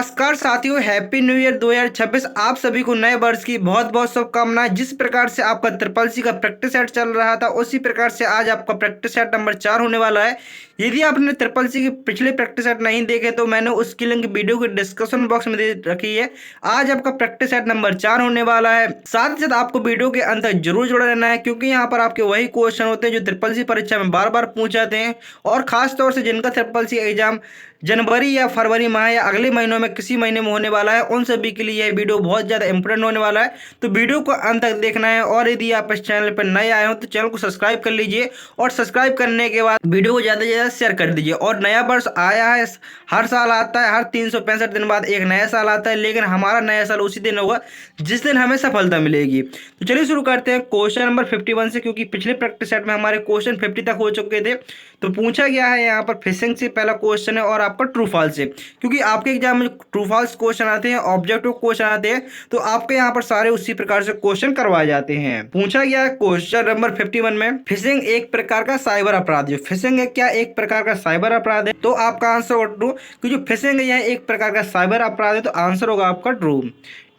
नमस्कार साथियों, happy new year 2026। आप सभी को नए वर्ष की बहुत बहुत शुभकामनाएं। जिस प्रकार से आपका ट्रिपल सी का प्रैक्टिस सेट चल रहा था, उसी प्रकार से आज आपका प्रैक्टिस सेट नंबर 4 होने वाला है। यदि आपने ट्रिपल सी के पिछले प्रैक्टिस सेट नहीं देखे तो मैंने उसकी लिंक वीडियो के डिस्क्रिप्शन बॉक्स में दे रखी है। आज आपका प्रैक्टिस सेट नंबर 4 होने वाला है। साथ ही साथ आपको वीडियो के अंत तक जरूर जुड़ा रहना है, क्योंकि यहाँ पर आपके वही क्वेश्चन होते हैं जो ट्रिपल सी परीक्षा में बार बार पूछ जाते हैं, और खास तौर से जिनका ट्रिपल सी एग्जाम जनवरी या फरवरी माह या अगले महीनों में किसी महीने में होने वाला है, उन सभी के लिए यह वीडियो बहुत ज़्यादा इंपॉर्टेंट होने वाला है। तो वीडियो को अंत तक देखना है, और यदि आप इस चैनल पर नए आए हो तो चैनल को सब्सक्राइब कर लीजिए, और सब्सक्राइब करने के बाद वीडियो को ज़्यादा से ज़्यादा शेयर कर दीजिए। और नया वर्ष आया है, हर साल आता है, हर 365 दिन बाद एक नया साल आता है, लेकिन हमारा नया साल उसी दिन होगा जिस दिन हमें सफलता मिलेगी। तो चलिए शुरू करते हैं क्वेश्चन नंबर 51 से, क्योंकि पिछले प्रैक्टिस सेट में हमारे क्वेश्चन 50 तक हो चुके थे। तो पूछा गया है यहाँ पर फिशिंग से पहला क्वेश्चन है, और आपका ट्रू फॉल्स से, क्योंकि आपके एग्जाम में ट्रू फॉल्स क्वेश्चन आते हैं, ऑब्जेक्टिव क्वेश्चन आते हैं, तो आपके यहाँ पर सारे उसी प्रकार से क्वेश्चन करवाए जाते हैं। पूछा गया है क्वेश्चन नंबर 51 में, फिशिंग एक प्रकार का साइबर अपराध है। फिशिंग है क्या एक प्रकार का साइबर अपराध है? तो आपका आंसर होगा ट्रू, क्योंकि फिशिंग यह एक प्रकार का साइबर अपराध है, तो आंसर होगा आपका ट्रू।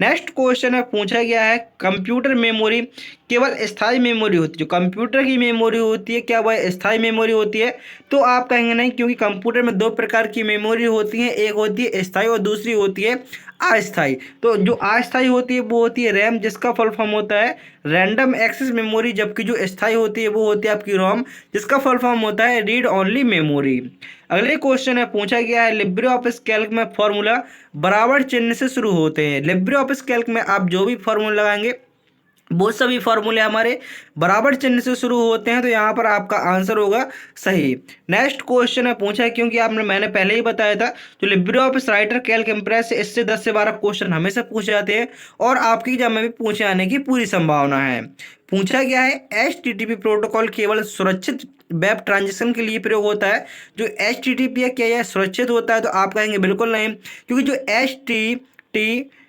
नेक्स्ट क्वेश्चन है, पूछा गया है कंप्यूटर मेमोरी केवल स्थायी मेमोरी होती है। जो कंप्यूटर की मेमोरी होती है, क्या वह स्थायी मेमोरी होती है? तो आप कहेंगे नहीं, क्योंकि कंप्यूटर में दो प्रकार की मेमोरी होती है, एक होती है स्थायी और दूसरी होती है अस्थायी। तो जो अस्थायी होती है वो होती है रैम, जिसका फुल फॉर्म होता है रैंडम एक्सेस मेमोरी, जबकि जो स्थायी होती है वो होती है आपकी रोम, जिसका फुल फॉर्म होता है रीड ओनली मेमोरी। अगले क्वेश्चन है, पूछा गया है लिब्रे ऑफिस कैल्क में फॉर्मूला बराबर चिन्ह से शुरू होते हैं। लिब्रे ऑफिस कैल्क में आप जो भी फॉर्मूला लगाएंगे वो सभी फॉर्मूले हमारे बराबर चिन्ह से शुरू होते हैं, तो यहाँ पर आपका आंसर होगा सही। नेक्स्ट क्वेश्चन है, पूछा है क्योंकि मैंने पहले ही बताया था, तो Libre office writer Calc impress से इससे 10 से 12 क्वेश्चन हमेशा पूछे जाते हैं, और आपकी एग्जाम में भी पूछे आने की पूरी संभावना है। पूछा गया है HTTP प्रोटोकॉल केवल सुरक्षित वेब ट्रांजेक्शन के लिए प्रयोग होता है। जो HTTP है क्या यह सुरक्षित होता है? तो आप कहेंगे बिल्कुल नहीं, क्योंकि जो HTTPS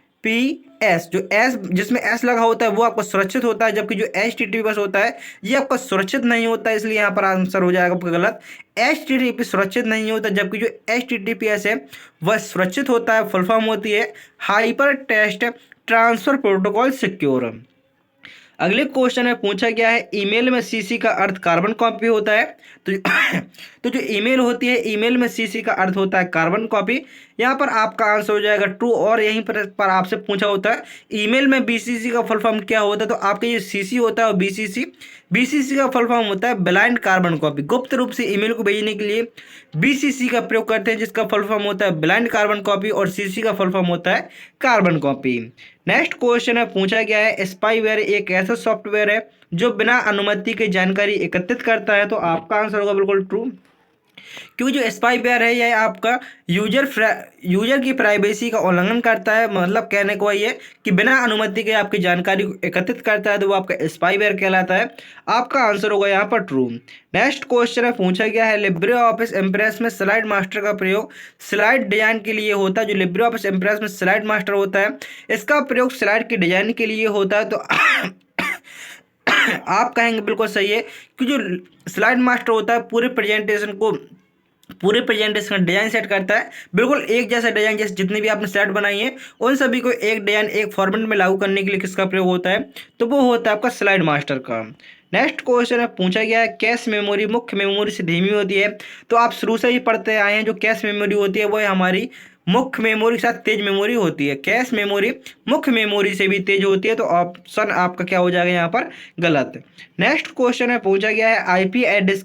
जो एस जिसमें एस लगा होता है वो आपका सुरक्षित होता है, जबकि जो HTTPS होता है ये आपका सुरक्षित नहीं होता है, इसलिए यहाँ पर आंसर हो जाएगा आपका गलत। HTTP सुरक्षित नहीं होता, जबकि जो HTTPS है वह सुरक्षित होता है। फुल फॉर्म होती है hyper text transfer protocol secure. अगले क्वेश्चन में पूछा गया है ईमेल में सीसी का अर्थ कार्बन कॉपी होता है। तो तो जो ईमेल होती है, ईमेल में सीसी का अर्थ होता है कार्बन कॉपी। यहाँ पर आपका आंसर हो जाएगा ट्रू, और यहीं पर आपसे पूछा होता है ईमेल में बीसीसी का फुल फॉर्म क्या होता है? तो आपका ये सीसी होता है, और बीसीसी का फुल फॉर्म होता है ब्लाइंड कार्बन कॉपी। गुप्त रूप से ईमेल को भेजने के लिए बीसीसी का प्रयोग करते हैं, जिसका फुल फॉर्म होता है ब्लाइंड कार्बन कॉपी, और सीसी का फुल फॉर्म होता है कार्बन कॉपी। नेक्स्ट क्वेश्चन है, पूछा गया है स्पाईवेयर एक ऐसा सॉफ्टवेयर है जो बिना अनुमति के जानकारी एकत्रित करता है। तो आपका आंसर होगा बिल्कुल ट्रू, क्योंकि जो स्पाईवेयर है यह आपका यूजर की प्राइवेसी का उल्लंघन करता है। मतलब कहने को ये कि बिना अनुमति के आपकी जानकारी को एकत्रित करता है, तो वो आपका स्पाईवेयर कहलाता है। आपका आंसर होगा यहाँ पर ट्रू। नेक्स्ट क्वेश्चन है, पूछा गया है लिब्रे ऑफिस इम्प्रेस में स्लाइड मास्टर का प्रयोग स्लाइड डिजाइन के लिए होता है। जो लिब्रे ऑफिस इम्प्रेस में स्लाइड मास्टर होता है, इसका प्रयोग स्लाइड के डिजाइन के लिए होता है। तो आप कहेंगे बिल्कुल सही है, कि जो स्लाइड मास्टर होता है पूरे प्रेजेंटेशन का डिजाइन सेट करता है। बिल्कुल एक जैसा डिजाइन, जैसे जितने भी आपने स्लाइड बनाई है उन सभी को एक डिजाइन एक फॉर्मेट में लागू करने के लिए किसका प्रयोग होता है? तो वो होता है आपका स्लाइड मास्टर का। नेक्स्ट क्वेश्चन है, पूछा गया है कैश मेमोरी मुख्य मेमोरी से धीमी होती है। तो आप शुरू से ही पढ़ते आए हैं, जो कैश मेमोरी होती है वो हमारी मुख्य मेमोरी के साथ तेज मेमोरी होती है। कैश मेमोरी मुख्य मेमोरी से भी तेज होती है, तो ऑप्शन आपका क्या हो जाएगा यहाँ पर गलत। नेक्स्ट क्वेश्चन है, पूछा गया है आईपी एड्रेस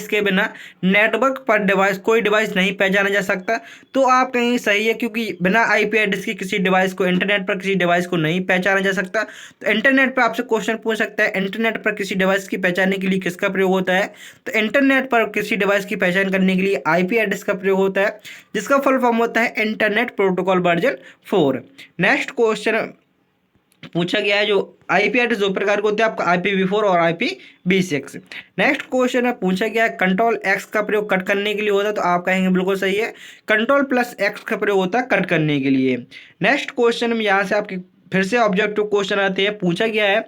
के बिना नेटवर्क पर डिवाइस कोई डिवाइस नहीं पहचाना जा सकता। तो आप कहीं सही है, क्योंकि बिना आईपी एड्रेस की किसी डिवाइस को इंटरनेट पर किसी डिवाइस को नहीं पहचाना जा सकता। तो इंटरनेट पर आपसे क्वेश्चन पूछ सकता है इंटरनेट पर किसी डिवाइस की पहचानने के लिए किसका प्रयोग होता है? तो इंटरनेट पर किसी डिवाइस की पहचान करने के लिए आईपी एड्रेस का प्रयोग होता है, जिसका फुल फॉर्म होता है internet protocol version 4। Next question पूछा गया है, जो आईपी एड्रेस दो प्रकार के होते हैं, आपका IPv4 और IPv6। नेक्स्ट क्वेश्चन है, पूछा गया है कंट्रोल एक्स का प्रयोग कट करने के लिए होता है। तो आप कहेंगे बिल्कुल सही है, कंट्रोल प्लस एक्स का प्रयोग होता है कट करने के लिए। नेक्स्ट क्वेश्चन में यहाँ से आपके फिर से ऑब्जेक्टिव क्वेश्चन आते हैं। पूछा गया है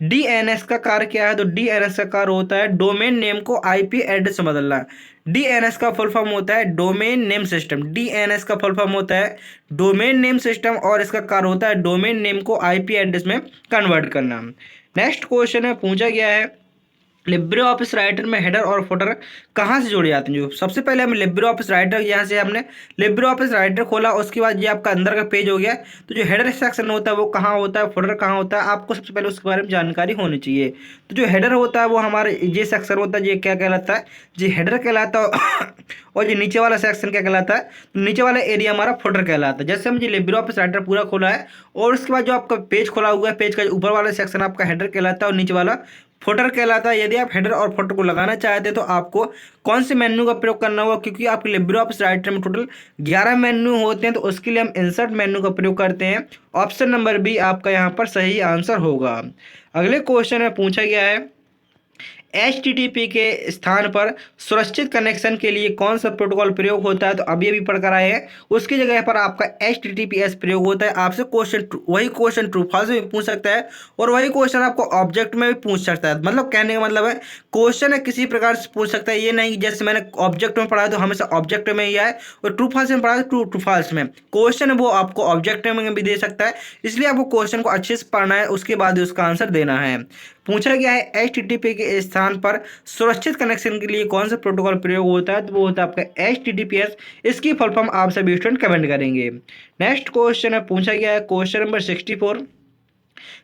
डीएनएस का कार्य क्या है, तो डीएनएस का कार्य होता है डोमेन नेम को आईपी एड्रेस में बदलना। डीएनएस का फुल फॉर्म होता है डोमेन नेम सिस्टम। डीएनएस का फुल फॉर्म होता है डोमेन नेम सिस्टम और इसका कार्य होता है डोमेन नेम को आईपी एड्रेस में कन्वर्ट करना। नेक्स्ट क्वेश्चन है, पूछा गया है लिब्रे ऑफिस राइटर में हेडर और फुटर कहाँ से जोड़े जाते हैं। जो सबसे पहले हम लिब्रे ऑफिस राइटर, यहाँ से हमने लिब्रे ऑफिस राइटर खोला, उसके बाद ये आपका अंदर का पेज हो गया। तो जो हेडर सेक्शन होता है वो कहाँ होता है, फुटर कहाँ होता है, आपको सबसे पहले उसके बारे में जानकारी होनी चाहिए। तो जो हेडर होता है वो हमारे ये सेक्शन होता है, ये क्या कहलाता है, ये हेडर कहलाता है। और ये नीचे वाला सेक्शन क्या कहलाता है, तो नीचे वाला एरिया हमारा फुटर कहलाता है। जैसे हम ये लिब्रे ऑफिस राइटर पूरा खोला है और उसके बाद जो आपका पेज खोला हुआ है, पेज का ऊपर वाला सेक्शन आपका हेडर कहलाता है और नीचे वाला फुटर कहलाता है। यदि आप हेडर और फुटर को लगाना चाहते हैं तो आपको कौन से मेन्यू का प्रयोग करना होगा, क्योंकि आपके लिब्रे ऑफिस राइटर में टोटल 11 मेन्यू होते हैं, तो उसके लिए हम इंसर्ट मेन्यू का प्रयोग करते हैं। ऑप्शन नंबर बी आपका यहाँ पर सही आंसर होगा। अगले क्वेश्चन में पूछा गया है HTTP के स्थान पर सुरक्षित कनेक्शन के लिए कौन सा प्रोटोकॉल प्रयोग होता है, तो अभी पढ़कर आए हैं। उसकी जगह पर आपका HTTPS प्रयोग होता है। आपसे क्वेश्चन वही क्वेश्चन ट्रू फॉल्स में भी पूछ सकता है और वही क्वेश्चन आपको ऑब्जेक्ट में भी पूछ सकता है। मतलब कहने का मतलब है क्वेश्चन है किसी प्रकार से पूछ सकता है, ये नहीं कि जैसे मैंने ऑब्जेक्ट में पढ़ा तो हमेशा ऑब्जेक्ट में ही आए और ट्रू फॉल्स में पढ़ा तो ट्रू फॉल्स में। क्वेश्चन वो आपको ऑब्जेक्ट में भी दे सकता है, इसलिए आपको क्वेश्चन को अच्छे से पढ़ना है, उसके बाद ही उसका आंसर देना है। पूछा गया है HTTP के स्थान पर सुरक्षित कनेक्शन के लिए कौन सा प्रोटोकॉल प्रयोग होता है, तो वो होता है आपका HTTPS। इसकी फुल फॉर्म आप सभी स्टूडेंट कमेंट करेंगे। नेक्स्ट क्वेश्चन है, पूछा गया है क्वेश्चन नंबर 64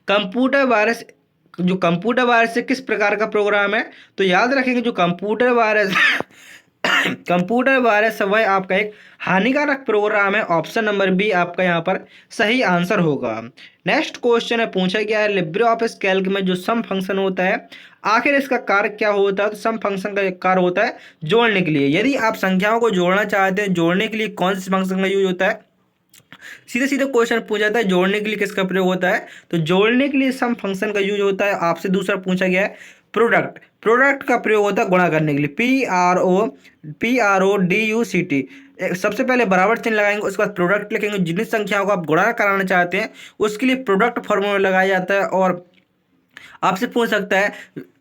कंप्यूटर वायरस। जो कंप्यूटर वायरस किस प्रकार का प्रोग्राम है, तो याद रखेंगे जो कंप्यूटर वायरस कंप्यूटर वायरस वह आपका एक हानिकारक प्रोग्राम है। ऑप्शन नंबर बी आपका यहाँ पर सही आंसर होगा। नेक्स्ट क्वेश्चन है, पूछा गया है लिब्रे ऑफिस कैल्क में जो सम फंक्शन होता है आखिर इसका कार्य क्या होता है, तो सम फंक्शन का कार्य होता है जोड़ने के लिए। यदि आप संख्याओं को जोड़ना चाहते हैं, जोड़ने के लिए कौन से फंक्शन का यूज होता है, सीधे सीधे क्वेश्चन पूछा जाता है जोड़ने के लिए किसका प्रयोग होता है, तो जोड़ने के लिए सम फंक्शन का यूज होता है। आपसे दूसरा पूछा गया है प्रोडक्ट। प्रोडक्ट का प्रयोग होता है गुणा करने के लिए, PRODUCT। सबसे पहले बराबर चिन्ह लगाएंगे, उसके बाद प्रोडक्ट लिखेंगे। जिन संख्याओं को आप गुणा कराना चाहते हैं उसके लिए प्रोडक्ट फॉर्मूला लगाया जाता है। और आपसे पूछ सकता है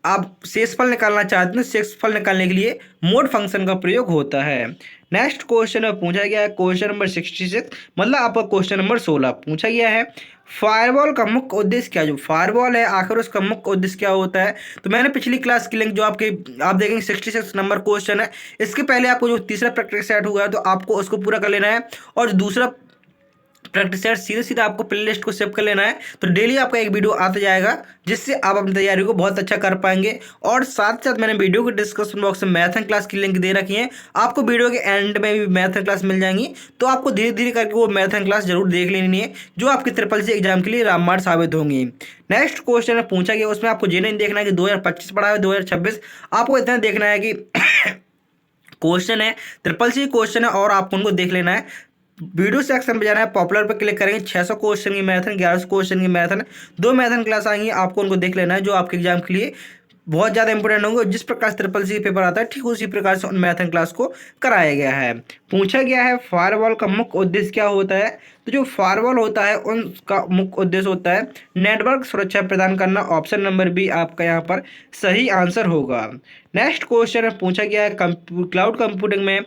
आप शेषफल निकालना चाहते हैं, शेषफल निकालने के लिए मोड फंक्शन का प्रयोग होता है। नेक्स्ट क्वेश्चन में पूछा गया है क्वेश्चन नंबर 66, मतलब आपका क्वेश्चन नंबर 16 पूछा गया है फायरवॉल का मुख्य उद्देश्य क्या है। जो फायरवॉल है आखिर उसका मुख्य उद्देश्य क्या होता है, तो मैंने पिछली क्लास की लिंक जो आप देखेंगे 66 नंबर क्वेश्चन है, इसके पहले आपको जो तीसरा प्रैक्टिस सेट हुआ है तो आपको उसको पूरा कर लेना है और दूसरा प्रैक्टिस सेट सीधे सीधे आपको प्ले लिस्ट को सेव कर लेना है। तो डेली आपका एक वीडियो आता जाएगा जिससे आप अपनी तैयारी को बहुत अच्छा कर पाएंगे। और साथ साथ मैंने वीडियो के डिस्क्रिप्शन बॉक्स में मैथ एंड क्लास की लिंक दे रखी है, आपको वीडियो के एंड में भी मैथ एंड क्लास मिल जाएंगी। तो आपको धीरे धीरे करके वो मैथ एंड क्लास जरूर देख लेनी है जो आपके SSC एग्जाम के लिए रामबाण साबित होंगी। नेक्स्ट क्वेश्चन में पूछा गया, उसमें आपको ये नहीं देखना है कि 2025 पढ़ा है 2026, आपको इतना देखना है कि क्वेश्चन है SSC क्वेश्चन है और आपको उनको देख लेना है। वीडियो सेक्शन पे जाना है, पॉपुलर पे क्लिक करेंगे, 600 क्वेश्चन की मैथन, 1100 क्वेश्चन की मैथन, 2 मैथन क्लास आएंगी, आपको उनको देख लेना है जो आपके एग्जाम के लिए बहुत ज़्यादा इंपॉर्टेंट होंगे। जिस प्रकार से SSC पेपर आता है ठीक उसी प्रकार से उन मैथन क्लास को कराया गया है। पूछा गया है फायरवॉल का मुख्य उद्देश्य क्या होता है, तो जो फायरवॉल होता है उनका मुख्य उद्देश्य होता है नेटवर्क सुरक्षा प्रदान करना। ऑप्शन नंबर बी आपका यहाँ पर सही आंसर होगा। नेक्स्ट क्वेश्चन में पूछा गया है क्लाउड कंप्यूटिंग में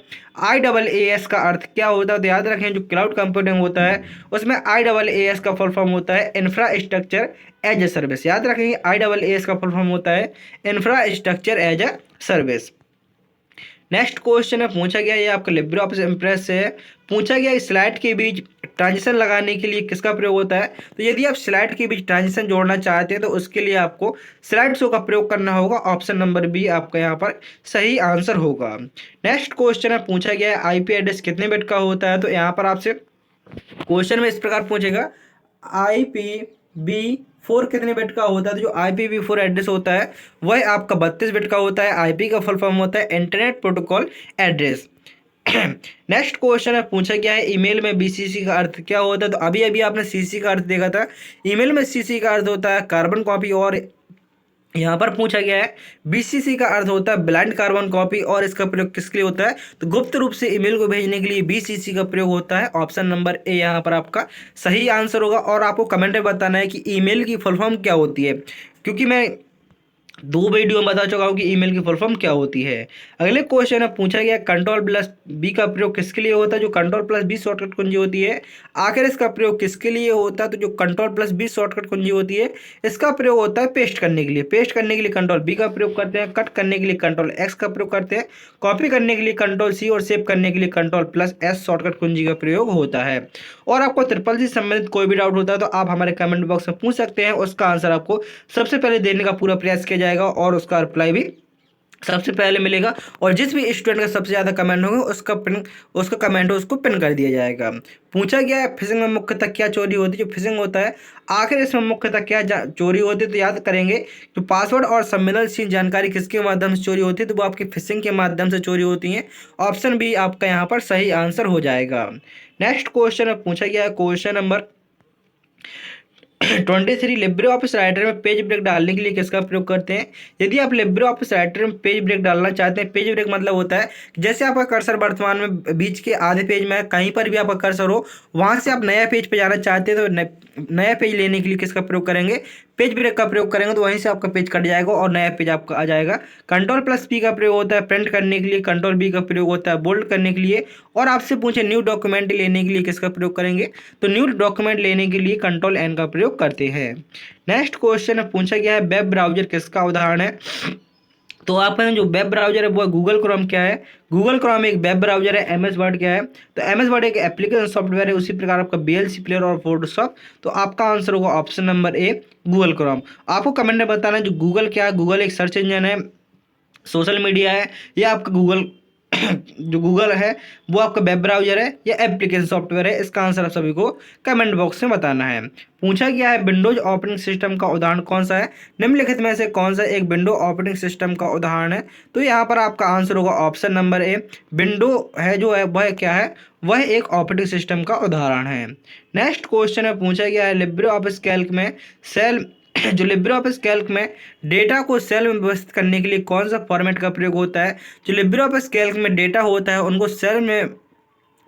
IaaS का अर्थ क्या होता है, तो याद रखें जो क्लाउड कंप्यूटिंग होता है उसमें IaaS का फुल फॉर्म होता है इंफ्रास्ट्रक्चर एज ए सर्विस। याद रखेंगे IaaS का फुल फॉर्म होता है infrastructure as a service. Next question है, पूछा गया ये आपका लिब्रे ऑफिस इम्प्रेस से है। पूछा गया स्लाइड के बीच ट्रांजिशन लगाने के लिए किसका प्रयोग होता है, तो यदि आप स्लाइड के बीच ट्रांजिशन जोड़ना चाहते हैं तो उसके लिए आपको स्लाइड शो का प्रयोग करना होगा। ऑप्शन नंबर बी आपका यहाँ पर सही आंसर होगा। नेक्स्ट क्वेश्चन है, पूछा गया है IP एड्रेस कितने बिट का होता है, तो यहाँ पर आपसे क्वेश्चन में इस प्रकार पूछेगा IPv4 कितने बिट का होता है, तो जो IPv4 एड्रेस होता है वह आपका 32 बिट का होता है। IP का फुल फॉर्म होता है internet protocol address. Next question है, पूछा गया है ईमेल में BCC का अर्थ क्या होता है, तो अभी अभी आपने CC का अर्थ देखा था। ईमेल में CC का अर्थ होता है कार्बन कॉपी और यहाँ पर पूछा गया है बीसीसी का अर्थ होता है ब्लाइंड कार्बन कॉपी और इसका प्रयोग किसके लिए होता है, तो गुप्त रूप से ईमेल को भेजने के लिए बीसीसी का प्रयोग होता है। ऑप्शन नंबर ए यहाँ पर आपका सही आंसर होगा। और आपको कमेंट में बताना है कि ईमेल की फुल फॉर्म क्या होती है, क्योंकि मैं 2 वीडियो में बता चुका हूँ कि ईमेल की फुल फॉर्म क्या होती है। अगले क्वेश्चन में पूछा गया कंट्रोल प्लस बी का प्रयोग किसके लिए होता है, जो कंट्रोल प्लस बी शॉर्टकट कुंजी होती है आखिर इसका प्रयोग किसके लिए होता है, तो जो कंट्रोल प्लस बी शॉर्टकट कुंजी होती है इसका प्रयोग होता है पेस्ट करने के लिए। पेस्ट करने के लिए कंट्रोल बी का प्रयोग करते हैं, कट करने के लिए कंट्रोल एक्स का प्रयोग करते हैं, कॉपी करने के लिए कंट्रोल सी और सेव करने के लिए कंट्रोल प्लस एस शॉर्टकट कुंजी का प्रयोग होता है। और आपको ट्रिपल सी संबंधित कोई भी डाउट होता है तो आप हमारे कमेंट बॉक्स में पूछ सकते हैं, उसका आंसर आपको सबसे पहले देने का पूरा प्रयास किया जाएगा और उसका रिप्लाई भी सबसे पहले मिलेगा। और जिस भी स्टूडेंट का सबसे ज़्यादा कमेंट होगा उसका कमेंट उसको पिन कर दिया जाएगा। पूछा गया है फिशिंग में मुख्यतः क्या चोरी होती है, जो फिशिंग होता है आखिर इसमें मुख्यतः क्या चोरी होती है, तो याद करेंगे तो पासवर्ड और संवेदनशील जानकारी किसके माध्यम से चोरी होती है, तो वो आपकी फिशिंग के माध्यम से चोरी होती है। ऑप्शन बी आपका यहाँ पर सही आंसर हो जाएगा। नेक्स्ट क्वेश्चन में पूछा गया है question number 23 Libre office writer में पेज ब्रेक डालने के लिए किसका प्रयोग करते हैं। यदि आप लिब्रे ऑफिस राइटर में पेज ब्रेक डालना चाहते हैं, पेज ब्रेक मतलब होता है जैसे आपका कर्सर वर्तमान में बीच के आधे पेज में कहीं पर भी आपका कर्सर हो, वहां से आप नया पेज पे जाना चाहते हैं तो नया पेज लेने के लिए किसका प्रयोग करेंगे, पेज ब्रेक का प्रयोग करेंगे, तो वहीं से आपका पेज कट जाएगा और नया पेज आपका आ जाएगा। कंट्रोल प्लस पी का प्रयोग होता है प्रिंट करने के लिए, कंट्रोल बी का प्रयोग होता है बोल्ड करने के लिए। और आपसे पूछे न्यू डॉक्यूमेंट लेने के लिए किसका प्रयोग करेंगे, तो न्यू डॉक्यूमेंट लेने के लिए कंट्रोल एन का प्रयोग करते हैं। नेक्स्ट क्वेश्चन में पूछा गया है वेब ब्राउजर किसका उदाहरण है, तो आपका जो वेब ब्राउजर है वो गूगल क्रोम क्या है, गूगल क्रोम एक वेब ब्राउजर है। एमएस वर्ड क्या है, तो एमएस वर्ड एक एप्लीकेशन सॉफ्टवेयर है, उसी प्रकार आपका बीएलसी प्लेयर और फोटोशॉप। तो आपका आंसर होगा option number A Google Chrome. आपको कमेंट में बताना है जो गूगल क्या है, गूगल एक सर्च इंजन है, सोशल मीडिया है, या आपका गूगल जो गूगल है वो आपका वेब ब्राउजर है या एप्लीकेशन सॉफ्टवेयर है। इसका आंसर आप सभी को कमेंट बॉक्स में बताना है। पूछा गया है विंडोज ऑपरेटिंग सिस्टम का उदाहरण कौन सा है, निम्नलिखित में से कौन सा एक विंडो ऑपरेटिंग सिस्टम का उदाहरण है, तो यहाँ पर आपका आंसर होगा ऑप्शन नंबर ए विंडो है जो है वह क्या है, वह एक ऑपरेटिंग सिस्टम का उदाहरण है। नेक्स्ट क्वेश्चन में पूछा गया है लिब्रे ऑफिस कैल्क में सेल जो लिब्रे ऑफिस कैल्क में डेटा को सेल में व्यवस्थित करने के लिए कौन सा फॉर्मेट का प्रयोग होता है। जो लिब्रे ऑफिस कैल्क में डेटा होता है उनको सेल में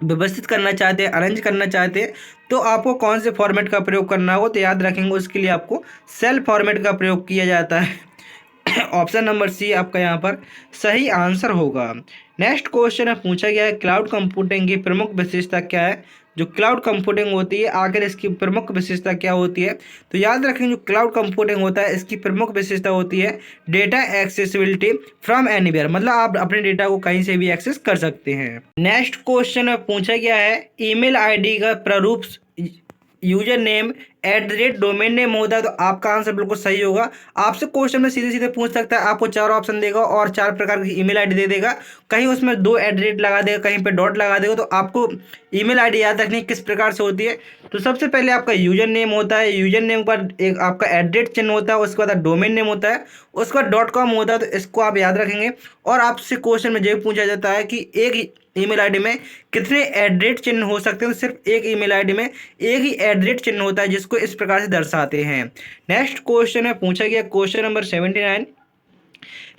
व्यवस्थित करना चाहते हैं, अरेंज करना चाहते हैं, तो आपको कौन से फॉर्मेट का प्रयोग करना होगा, तो याद रखेंगे उसके लिए आपको सेल फॉर्मेट का प्रयोग किया जाता है। ऑप्शन नंबर सी आपका यहाँ पर सही आंसर होगा। नेक्स्ट क्वेश्चन है पूछा गया है क्लाउड कंप्यूटिंग की प्रमुख विशेषता क्या है। जो क्लाउड कंप्यूटिंग होती है आखिर इसकी प्रमुख विशेषता क्या होती है, तो याद रखें जो क्लाउड कंप्यूटिंग होता है इसकी प्रमुख विशेषता होती है डेटा एक्सेसिबिलिटी फ्रॉम एनीवेयर, मतलब आप अपने डेटा को कहीं से भी एक्सेस कर सकते हैं। नेक्स्ट क्वेश्चन में पूछा गया है ईमेल आईडी का प्रारूप यूजर नेम @डोमेन नेम होता है, तो आपका आंसर बिल्कुल सही होगा। आपसे क्वेश्चन में सीधे सीधे पूछ सकता है, आपको 4 ऑप्शन देगा और 4 प्रकार की ईमेल आईडी दे देगा, कहीं उसमें 2 @ लगा देगा, कहीं पे डॉट लगा देगा। तो आपको ईमेल आईडी याद रखनी किस प्रकार से होती है, तो सबसे पहले आपका यूजर नेम होता है, यूजर नेम पर एक आपका @ चिन्ह होता है, उसके बाद डोमेन नेम होता है, उसके बाद .com होता है, तो इसको आप याद रखेंगे। और आपसे क्वेश्चन में ये पूछा जाता है कि एक ईमेल आईडी में कितने @ चिन्ह हो सकते हैं, तो सिर्फ एक ईमेल आईडी में एक ही @ चिन्ह होता है जिसको इस प्रकार से दर्शाते हैं। नेक्स्ट क्वेश्चन है पूछा गया question number 79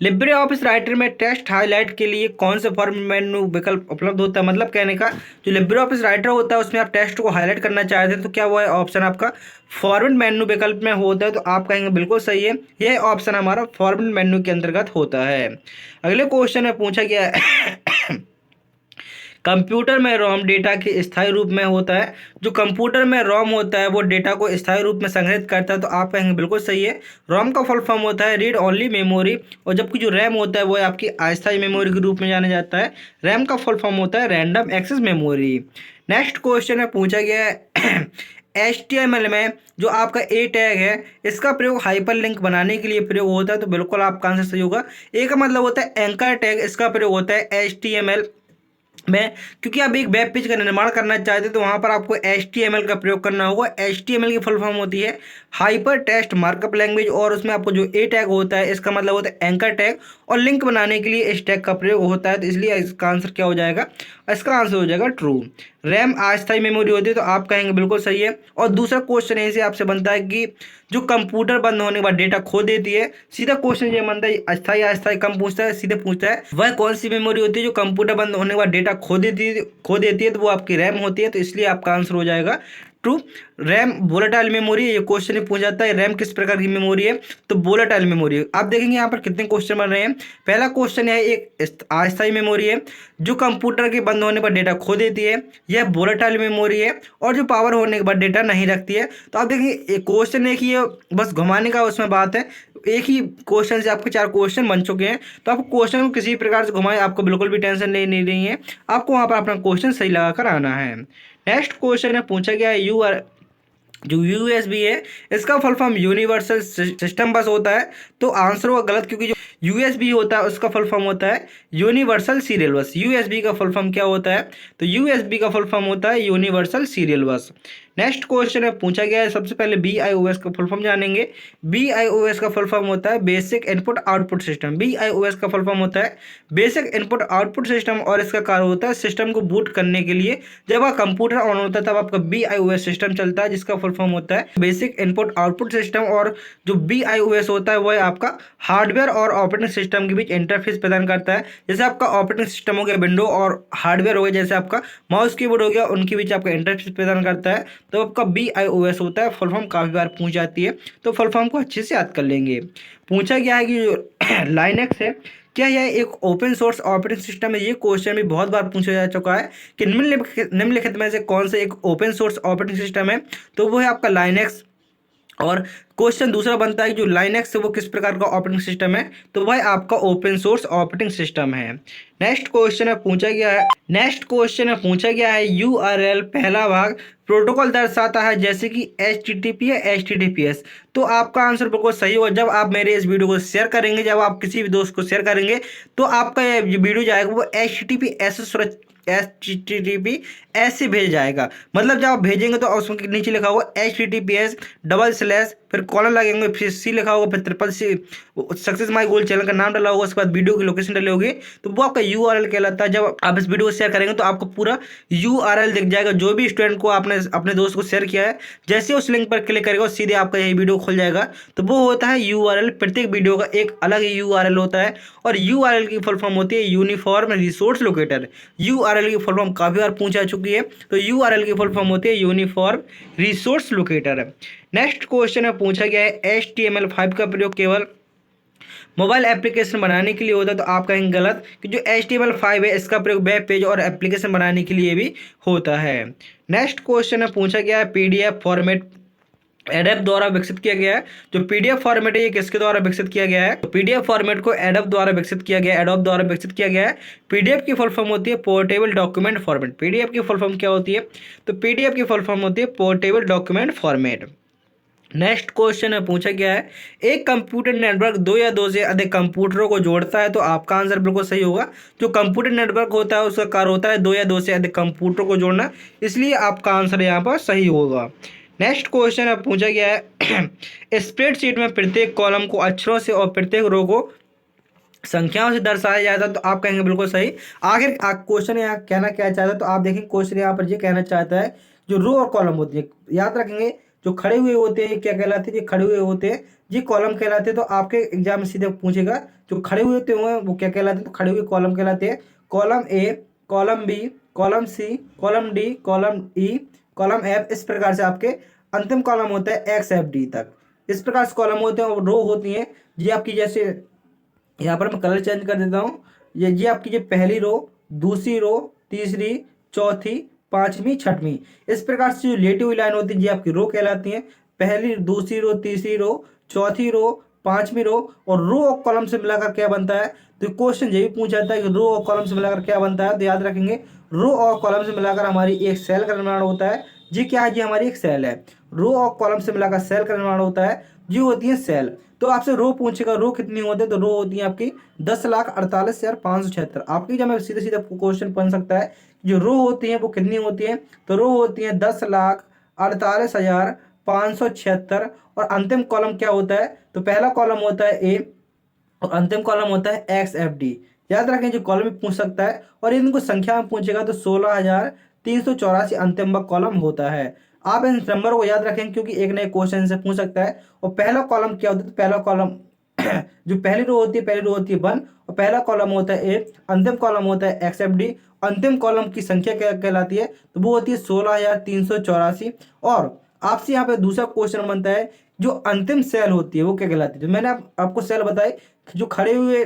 Libre office writer में टेक्स्ट हाईलाइट के लिए कौन से फॉर्म मेन्यू विकल्प उपलब्ध होता है, मतलब कहने का जो लिब्रे ऑफिस राइटर होता है उसमें आप टेक्स्ट को हाईलाइट करना चाहते हैं तो क्या वो है ऑप्शन आपका फॉर्मेट मेन्यू विकल्प में होता है, तो आप कहेंगे बिल्कुल सही है, यह ऑप्शन हमारा फॉर्मेट मेन्यू के अंतर्गत होता है। अगले क्वेश्चन में पूछा गया है कंप्यूटर में रोम डेटा के स्थायी रूप में होता है, जो कंप्यूटर में रोम होता है वो डेटा को स्थायी रूप में संग्रहित करता है, तो आप कहेंगे बिल्कुल सही है। रोम का फुल फॉर्म होता है रीड ओनली मेमोरी, और जबकि जो रैम होता है वो आपकी अस्थायी मेमोरी के रूप में जाना जाता है। रैम का फुल फॉर्म होता है random access memory. Next question में पूछा गया है HTML में जो आपका ए टैग है इसका प्रयोग हाइपर लिंक बनाने के लिए प्रयोग होता है, तो बिल्कुल आपका आंसर सही होगा। ए का मतलब होता है एंकर टैग, इसका प्रयोग होता है HTML में, क्योंकि आप एक वेब पेज का निर्माण करना चाहते हैं तो वहाँ पर आपको HTML का प्रयोग करना होगा। HTML की फुल फॉर्म होती है हाइपर टेक्स्ट मार्कअप लैंग्वेज, और उसमें आपको जो ए टैग होता है इसका मतलब होता है एंकर टैग, और लिंक बनाने के लिए इस टैग का प्रयोग होता है, तो इसलिए इसका आंसर क्या हो जाएगा, इसका आंसर हो जाएगा ट्रू। रैम अस्थायी मेमोरी होती है, तो आप कहेंगे बिल्कुल सही है। और दूसरा क्वेश्चन ऐसे आपसे बनता है कि जो कंप्यूटर बंद होने के बाद डेटा खो देती है, सीधा क्वेश्चन ये बनता है अस्थायी अस्थायी कम पूछता है, सीधे पूछता है वह कौन सी मेमोरी होती है जो कंप्यूटर बंद होने के बाद डेटा खो देती है, तो वो आपकी रैम होती है। तो इसलिए आपका आंसर हो जाएगा ट्रू। रैम वोलेटाइल मेमोरी, ये क्वेश्चन ही पूछा जाता है रैम किस प्रकार की मेमोरी है, तो वोलेटाइल मेमोरी है। आप देखेंगे यहाँ पर कितने क्वेश्चन बन रहे हैं। पहला क्वेश्चन है एक अस्थायी मेमोरी है जो कंप्यूटर के बंद होने पर डेटा खो देती है, यह वोलेटाइल मेमोरी है। और जो पावर होने के बाद डेटा नहीं रखती है। तो आप देखिए क्वेश्चन एक ही है, बस घुमाने का उसमें बात है। एक ही क्वेश्चन से आपके 4 क्वेश्चन बन चुके हैं, तो आपको क्वेश्चन को किसी प्रकार से घुमाए, आपको बिल्कुल भी टेंशन नहीं रही है। आपको वहाँ पर अपना क्वेश्चन सही लगा कर आना है। नेक्स्ट क्वेश्चन है पूछा गया है जो यूएसबी है इसका फुल फॉर्म यूनिवर्सल सिस्टम बस होता है। तो आंसर हुआ गलत, क्योंकि जो यूएसबी होता है उसका फुल फॉर्म होता है यूनिवर्सल सीरियल बस। यूएसबी का फुल फॉर्म क्या होता है, तो यूएसबी का फुल फॉर्म होता है यूनिवर्सल सीरियल बस। नेक्स्ट क्वेश्चन है पूछा गया है, सबसे पहले BIOS का फुल फॉर्म जानेंगे। BIOS का फुल फॉर्म होता है basic input output system. BIOS का फुल फॉर्म होता है बेसिक इनपुट आउटपुट सिस्टम, और इसका कार्य होता है सिस्टम को बूट करने के लिए। जब आप कंप्यूटर ऑन होता है तब आपका BIOS सिस्टम चलता है, जिसका फुल फॉर्म होता है बेसिक इनपुट आउटपुट सिस्टम। और जो BIOS होता है वह आपका हार्डवेयर और ऑपरेटिंग सिस्टम के बीच इंटरफेस प्रदान करता है। जैसे आपका ऑपरेटिंग सिस्टम हो गया विंडो, और हार्डवेयर हो गया जैसे आपका माउस कीबोर्ड हो गया, उनके बीच आपका इंटरफेस प्रदान करता है। तो आपका BIOS होता है। फुल फॉर्म काफ़ी बार पूछ जाती है, तो फुल फॉर्म को अच्छे से याद कर लेंगे। पूछा गया है कि जो लाइनक्स है क्या यह एक ओपन सोर्स ऑपरेटिंग सिस्टम है। ये क्वेश्चन भी बहुत बार पूछा जा चुका है कि निम्नलिखित में से कौन सा एक ओपन सोर्स ऑपरेटिंग सिस्टम है, तो वो है आपका लाइनक्स। और क्वेश्चन दूसरा बनता है जो लाइनक्स है वो किस प्रकार का ऑपरेटिंग सिस्टम है, तो वह आपका ओपन सोर्स ऑपरेटिंग सिस्टम है। नेक्स्ट क्वेश्चन है पूछा गया है URL पहला भाग प्रोटोकॉल दर्शाता है जैसे कि HTTP या HTTPS। तो आपका आंसर बिल्कुल सही होगा। जब आप मेरे इस वीडियो को शेयर करेंगे, जब आप किसी भी दोस्त को शेयर करेंगे, तो आपका ये वीडियो जाएगा वो HTTP ऐसे भेज जाएगा। मतलब जब आप भेजेंगे तो उसके नीचे लिखा होगा HTTPS / फिर कॉलम लगेंगे, फिर C लिखा होगा, फिर CCC सक्सेस माई गोल चैनल का नाम डाला होगा, उसके बाद वीडियो की लोकेशन डाली होगी, तो वो आपका URL कहलाता है। जब आप इस वीडियो को शेयर करेंगे तो आपको पूरा URL दिख जाएगा। जो भी स्टूडेंट को आपने अपने दोस्त को शेयर किया है, जैसे उस लिंक पर क्लिक करेगा सीधे आपका यही वीडियो खुल जाएगा। तो वो होता है URL। प्रत्येक वीडियो का एक अलग ही URL होता है, और URL की फुल फॉर्म होती है यूनिफॉर्म रिसोर्स लोकेटर। URL की फुल फॉर्म काफ़ी बार पूछा चुकी है, तो URL की फुल फॉर्म होती है uniform resource locator. Next question है पूछा गया है HTML5 का प्रयोग केवल मोबाइल एप्लीकेशन बनाने के लिए होता है। तो आप कहेंगे गलत, कि जो HTML5 है इसका प्रयोग वेब पेज और एप्लीकेशन बनाने के लिए भी होता है। नेक्स्ट क्वेश्चन है पूछा गया है PDF फॉर्मेट एडोब द्वारा विकसित किया गया है। जो PDF फॉर्मेट है ये किसके द्वारा विकसित किया गया है, तो PDF फॉर्मेट को एडोब द्वारा विकसित किया गया है। PDF की फुल फॉर्म होती है पोर्टेबल डॉक्यूमेंट फॉर्मेट। PDF की फुल फॉर्म क्या होती है, तो PDF की फुल फॉर्म होती है portable document format. Next question है पूछा गया है एक कंप्यूटर नेटवर्क 2 या 2 से अधिक कंप्यूटरों को जोड़ता है। तो आपका आंसर बिल्कुल सही होगा। जो कंप्यूटर नेटवर्क होता है उसका कार्य होता है 2 या 2 से अधिक कंप्यूटरों को जोड़ना, इसलिए आपका आंसर यहाँ पर सही होगा। नेक्स्ट क्वेश्चन है पूछा गया है स्प्रेडशीट में प्रत्येक कॉलम को अक्षरों से और प्रत्येक रो को संख्याओं से दर्शाया जाता है। तो आप कहेंगे बिल्कुल सही। आखिर क्वेश्चन यहाँ कहना क्या चाहता है, तो आप देखेंगे क्वेश्चन यहाँ पर ये कहना चाहता है जो रो और कॉलम होती है, याद रखेंगे जो खड़े हुए होते हैं क्या कहलाते हैं, ये खड़े हुए होते हैं ये कॉलम कहलाते हैं। तो आपके एग्जाम में सीधे पूछेगा जो खड़े हुए होते हैं वो क्या कहलाते हैं, तो खड़े हुए कॉलम कहलाते हैं। Column A, column B, column C, column D, column E, column F, इस प्रकार से आपके अंतिम कॉलम होता है XFD तक। इस प्रकार से कॉलम होते हैं और रो होती हैं। ये आपकी जैसे यहाँ पर मैं कलर चेंज कर देता हूँ। ये आपकी जो पहली रो, दूसरी रो, तीसरी, चौथी, पांचवी, छठवीं, इस प्रकार से जो लेटी हुई लाइन होती है ये आपकी रो कहलाती है। पहली, दूसरी रो, तीसरी रो, चौथी रो, पांचवी रो, और रो और कॉलम से मिलाकर क्या बनता है, तो क्वेश्चन ये भी पूछा जाता है कि रो और कॉलम से मिलाकर क्या बनता है। तो याद रखेंगे रो और कॉलम से मिलाकर हमारी एक सेल का निर्माण होता है। जी क्या है, ये हमारी एक सेल है। रो और कॉलम से मिलाकर सेल का निर्माण होता है, ये होती है सेल। तो आपसे रो पूछेगा रो कितनी होती है, तो रो होती है आपकी 10,48,576। आपकी जब सीधे सीधे क्वेश्चन बन सकता है जो रो होती है वो कितनी होती है, तो रो होती है 10,48,576। और अंतिम कॉलम क्या होता है, तो पहला कॉलम होता है A और अंतिम कॉलम होता है XFD। याद रखें जो कॉलम में पूछ सकता है, और इनको संख्या में पूछेगा तो 384 अंतिम कॉलम होता है। आप इन नंबर को याद रखें क्योंकि एक नए क्वेश्चन से पूछ सकता है। और पहला कॉलम क्या होता है, तो पहला कॉलम जो पहली रो होती है, पहली रो होती है 1 और पहला कॉलम होता है ए, अंतिम कॉलम होता है एक्सेप्ट डी। अंतिम कॉलम की संख्या क्या कहलाती है, तो वो होती है 16,384। और आपसे यहाँ पे दूसरा क्वेश्चन बनता है, जो अंतिम सेल होती है वो क्या कहलाती है। तो मैंने आपको सेल बताए, जो खड़े हुए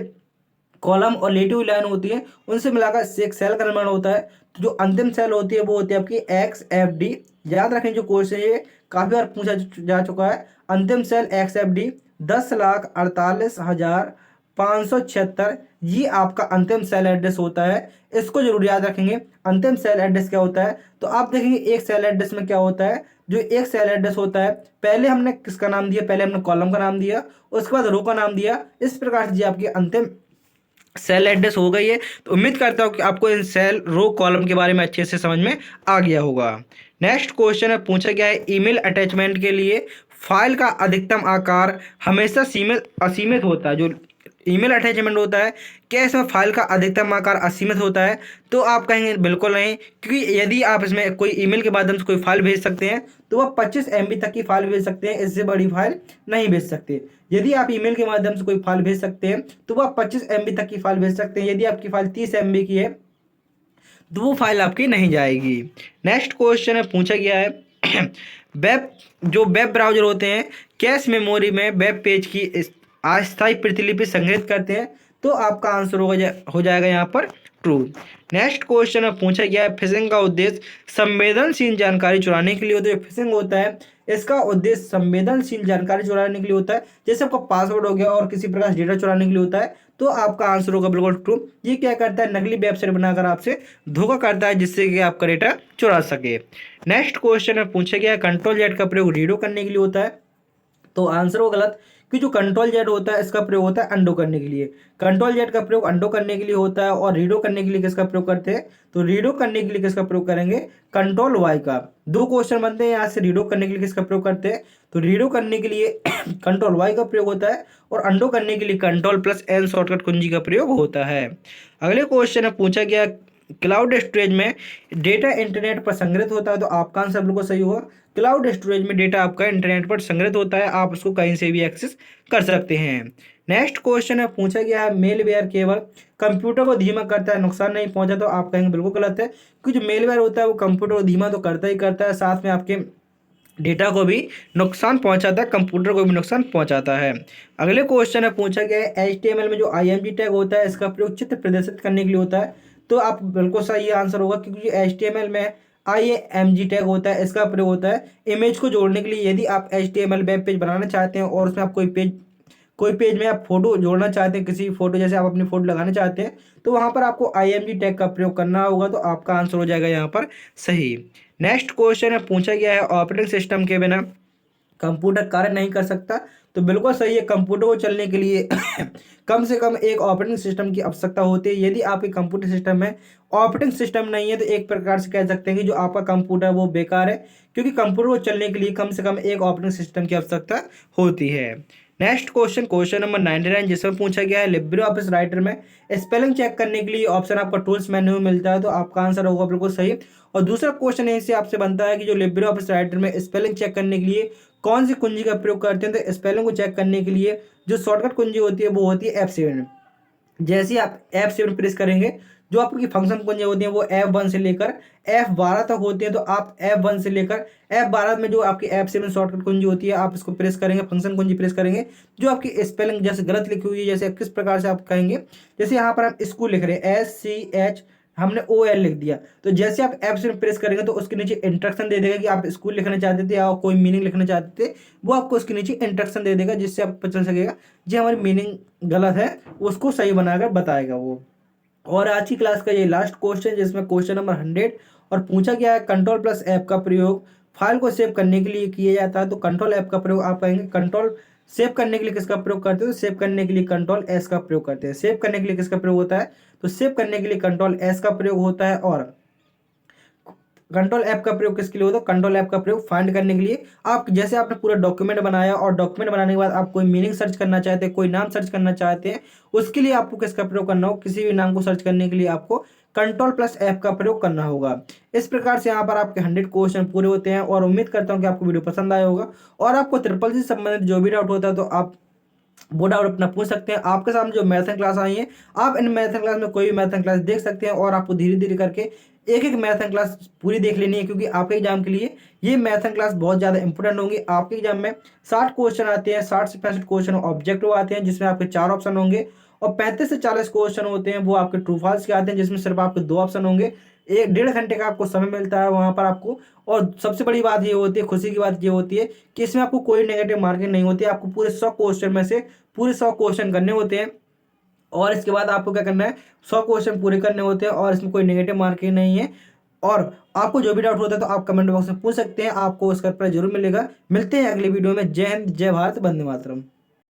कॉलम और लेटी हुई लाइन होती है उनसे मिलाकर एक सेल का निर्माण होता है। तो जो अंतिम सेल होती है वो होती है आपकी एक्स एफ डी। याद रखें जो क्वेश्चन ये काफी बार पूछा जा चुका है। अंतिम सेल एक्स एफ डी 10,48,576, ये आपका अंतिम सेल एड्रेस होता है। इसको जरूर याद रखेंगे। अंतिम सेल एड्रेस क्या होता है, तो आप देखेंगे एक सेल एड्रेस में क्या होता है। जो एक सेल एड्रेस होता है, पहले हमने किसका नाम दिया, पहले हमने कॉलम का नाम दिया, उसके बाद रो का नाम दिया। इस प्रकार से ये आपकी अंतिम सेल एड्रेस हो गई है। तो उम्मीद करता हूँ कि आपको इन सेल रो कॉलम के बारे में अच्छे से समझ में आ गया होगा। नेक्स्ट क्वेश्चन है, पूछा गया है ईमेल अटैचमेंट के लिए फाइल का अधिकतम आकार हमेशा सीमित असीमित होता है। जो ईमेल अटैचमेंट होता है, क्या इसमें फाइल का अधिकतम आकार असीमित होता है, तो आप कहेंगे बिल्कुल नहीं, क्योंकि यदि आप इसमें कोई ईमेल के माध्यम से कोई फाइल भेज सकते हैं तो वह 25 MB तक की फाइल भेज सकते हैं, इससे बड़ी फाइल नहीं भेज सकते। यदि आप ईमेल के माध्यम से कोई फाइल भेज सकते हैं तो वह 25 MB तक की फाइल भेज सकते हैं। यदि आपकी फाइल 30 MB की है तो वो फाइल आपकी नहीं जाएगी। नेक्स्ट क्वेश्चन है, पूछा गया है वेब जो वेब ब्राउजर होते हैं कैश मेमोरी में वेब पेज की अस्थायी प्रतिलिपि संग्रहित करते हैं, तो आपका आंसर हो जाएगा यहाँ पर ट्रू। नेक्स्ट क्वेश्चन में पूछा गया है फिशिंग का उद्देश्य संवेदनशील जानकारी चुराने के लिए होता है। फिशिंग होता है, इसका उद्देश्य संवेदनशील जानकारी चुराने के लिए होता है, जैसे आपका पासवर्ड हो गया और किसी प्रकार से डेटा चुराने के लिए होता है, तो आपका आंसर होगा बिल्कुल ट्रू। ये क्या करता है, नकली वेबसाइट बनाकर आपसे धोखा करता है जिससे कि आपका डेटा चुरा सके। नेक्स्ट क्वेश्चन में पूछा गया कंट्रोल जेड का प्रयोग रीडो करने के लिए होता है, तो आंसर हो गलत, कि जो कंट्रोल जेड होता है इसका प्रयोग होता है अंडो करने के लिए। कंट्रोल जेड का प्रयोग अंडो करने के लिए होता है। और रीडो करने के लिए किसका प्रयोग करते हैं, तो रीडो करने के लिए किसका प्रयोग करेंगे, कंट्रोल वाई का। दो क्वेश्चन बनते हैं यहाँ से, रीडो करने के लिए किसका प्रयोग करते हैं, तो रीडो करने के लिए कंट्रोल वाई का प्रयोग होता है और अंडो करने के लिए कंट्रोल+N शॉर्टकट कुंजी का प्रयोग होता है। अगले क्वेश्चन में पूछा गया क्लाउड स्टोरेज में डेटा इंटरनेट पर संग्रहित होता है, तो आपका आंसर बिल्कुल सही होगा। क्लाउड स्टोरेज में डेटा आपका इंटरनेट पर संग्रहित होता है, आप उसको कहीं से भी एक्सेस कर सकते हैं। नेक्स्ट क्वेश्चन है, पूछा गया है मेलवेयर केवल कंप्यूटर को धीमा करता है, नुकसान नहीं पहुंचा, तो आप कहेंगे बिल्कुल गलत है, क्योंकि जो मेलवेयर होता है वो कंप्यूटर को धीमा तो करता ही करता है, साथ में आपके डेटा को भी नुकसान पहुंचाता है, कंप्यूटर को भी नुकसान पहुंचाता है। अगले क्वेश्चन है, पूछा गया है HTML में जो IMG टैग होता है इसका प्रयोग चित्र प्रदर्शित करने के लिए होता है, तो आप बिल्कुल सही आंसर होगा, क्योंकि HTML में IMG टैग होता है इसका प्रयोग होता है इमेज को जोड़ने के लिए। यदि आप HTML वेब पेज बनाना चाहते हैं और उसमें आप कोई पेज में आप फोटो जोड़ना चाहते हैं, किसी फोटो जैसे आप अपनी फोटो लगाना चाहते हैं, तो वहां पर आपको IMG टैग का प्रयोग करना होगा, तो आपका आंसर हो जाएगा यहाँ पर सही। नेक्स्ट क्वेश्चन है, पूछा गया है ऑपरेटिंग सिस्टम के बिना कंप्यूटर कार्य नहीं कर सकता, तो बिल्कुल सही है। कंप्यूटर को चलने के लिए कम से कम एक ऑपरेटिंग सिस्टम की आवश्यकता होती है। यदि आपके कंप्यूटर सिस्टम में ऑपरेटिंग सिस्टम नहीं है तो एक प्रकार से कह सकते हैं कि जो आपका कंप्यूटर वो बेकार है, क्योंकि कंप्यूटर को चलने के लिए कम से कम एक ऑपरेटिंग सिस्टम की आवश्यकता होती है। नेक्स्ट क्वेश्चन नंबर 99, जिसमें पूछा गया है लिब्रे ऑफिस राइटर में स्पेलिंग चेक करने के लिए ऑप्शन आपका टूल्स मेन्यू में मिलता है, तो आपका आंसर होगा बिल्कुल सही। और दूसरा क्वेश्चन यहीं से आपसे बनता है कि जो लिब्रे ऑफिस राइटर में स्पेलिंग चेक करने के लिए कौन सी कुंजी का प्रयोग करते हैं, तो स्पेलिंग को चेक करने के लिए जो शॉर्टकट कुंजी होती है वो होती है F7। जैसे ही आप F7 प्रेस करेंगे, जो आपकी फंक्शन कुंजी होती हैं वो F1 से लेकर F12 तक होती हैं, तो आप F1 से लेकर F12 में जो आपकी F7 शॉर्टकट कुंजी होती है आप इसको प्रेस करेंगे, फंक्शन कुंजी प्रेस करेंगे। जो आपकी स्पेलिंग जैसे गलत लिखी हुई है, जैसे किस प्रकार से आप कहेंगे, जैसे यहाँ पर हम स्कूल लिख रहे हैं SCH, हमने OL लिख दिया, तो जैसे आप F7 प्रेस करेंगे तो उसके नीचे इंस्ट्रक्शन दे देगा कि आप स्कूल लिखना चाहते थे या कोई मीनिंग लिखना चाहते थे, वो आपको उसके नीचे इंस्ट्रक्शन दे देगा, जिससे आपको पता चल सकेगा जी हमारी मीनिंग गलत है, उसको सही बनाकर बताएगा वो। और आज की क्लास का ये लास्ट क्वेश्चन, जिसमें क्वेश्चन नंबर 100 और पूछा गया है कंट्रोल+F का प्रयोग फाइल को सेव करने के लिए किया जाता है, तो कंट्रोल+F का प्रयोग आप कहेंगे कंट्रोल सेव करने के लिए किसका प्रयोग करते हैं, तो सेव करने के लिए कंट्रोल+S का प्रयोग करते हैं। सेव करने के लिए किसका प्रयोग होता है, तो सेव करने के लिए कंट्रोल+S का प्रयोग होता है। और कंट्रोल+F का प्रयोग किसके लिए होता है, कंट्रोल+F का प्रयोग फाइंड करने के लिए। आप जैसे आपने पूरा डॉक्यूमेंट बनाया और डॉक्यूमेंट बनाने के बाद आप कोई मीनिंग सर्च करना चाहते हैं, कोई नाम सर्च करना चाहते हैं, उसके लिए आपको किसका प्रयोग करना हो, किसी भी नाम को सर्च करने के लिए आपको Ctrl+F का प्रयोग करना होगा। इस प्रकार से यहाँ पर आपके 100 क्वेश्चन पूरे होते हैं और उम्मीद करता हूँ कि आपको वीडियो पसंद आया होगा। और आपको ट्रिपल सी से संबंधित जो भी डाउट होता है तो आप वो डाउट अपना पूछ सकते हैं। आपके सामने जो मैथन क्लास आई है, आप इन मैथन क्लास में कोई भी मैथन क्लास देख सकते हैं और आपको धीरे धीरे करके एक एक मैथन क्लास पूरी देख लेनी है, क्योंकि आपके एग्जाम के लिए ये मैथन क्लास बहुत ज़्यादा इंपॉर्टेंट होंगी। आपके एग्जाम में 60 क्वेश्चन आते हैं, 60 से 65 क्वेश्चन ऑब्जेक्टिव आते हैं जिसमें आपके 4 ऑप्शन होंगे, और 35 से 40 क्वेश्चन होते हैं वो आपके ट्रू फॉल्स के आते हैं जिसमें सिर्फ आपके 2 ऑप्शन होंगे। 1.5 घंटे का आपको समय मिलता है वहाँ पर आपको। और सबसे बड़ी बात ये होती है, खुशी की बात ये होती है कि इसमें आपको कोई नेगेटिव मार्किंग नहीं होती है। आपको पूरे 100 क्वेश्चन में से पूरे 100 क्वेश्चन करने होते हैं और इसके बाद आपको क्या करना है, 100 क्वेश्चन पूरे करने होते हैं और इसमें कोई नेगेटिव मार्किंग नहीं है। और आपको जो भी डाउट होता है तो आप कमेंट बॉक्स में पूछ सकते हैं, आपको उसका रिप्लाई जरूर मिलेगा। मिलते हैं अगली वीडियो में। जय हिंद, जय भारत, वंदे मातरम।